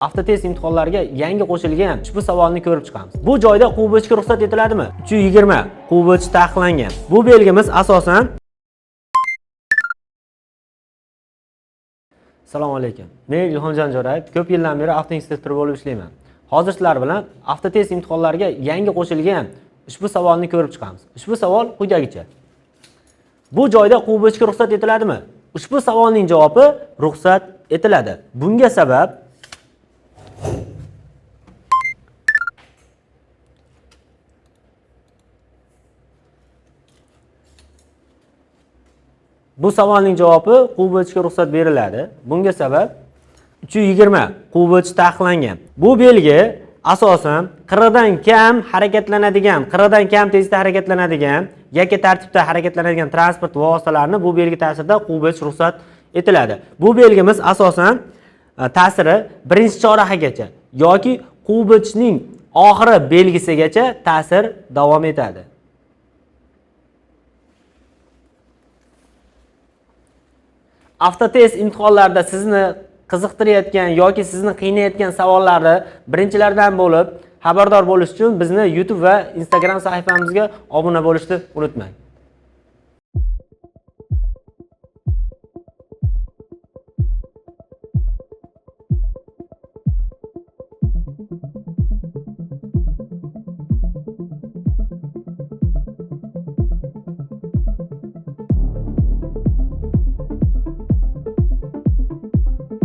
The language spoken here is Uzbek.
Avtotest imtihonlariga yangi qo'shilgan ushbu savolni ko'rib chiqamiz. Bu joyda quvib o'chishga ruxsat etiladimi? 320 quvib o'chish taqiqlangan. Bu belgimiz asosan Assalomu alaykum. Men Ilhomjon Jo'rayev, ko'p yildan beri avtoinstruktor bo'lib ishlayman. Hozir sizlar bilan avtotest imtihonlariga yangi qo'shilgan ushbu savolni ko'rib chiqamiz. Ushbu savol quyidagicha. Bu joyda quvib o'chishga ruxsat etiladimi? Ushbu savolning javobi ruxsat etiladi. Bunga sabab Bu savolning javobi quvib o'chishga ruxsat beriladi. Bunga sabab 320 quvib o'chish taqiqlangan. Bu belgi asosan qirradan kam harakatlanadigan, qirradan kam tezlikda harakatlanadigan yoki tartibda harakatlanadigan transport vositalarini bu belgi ta'sirida quvib o'chish ruxsat etiladi. Bu belgimiz asosan ta'siri birinchi chorahagacha yoki quvib o'chishning oxiri belgisigacha ta'sir davom etadi. Avtotest imtihonlarida sizni qiziqtirayotgan yoki sizni qiynayotgan savollarni birinchilardan bo'lib xabardor bo'lish uchun bizni YouTube va Instagram sahifamizga obuna bo'lishni unutmang.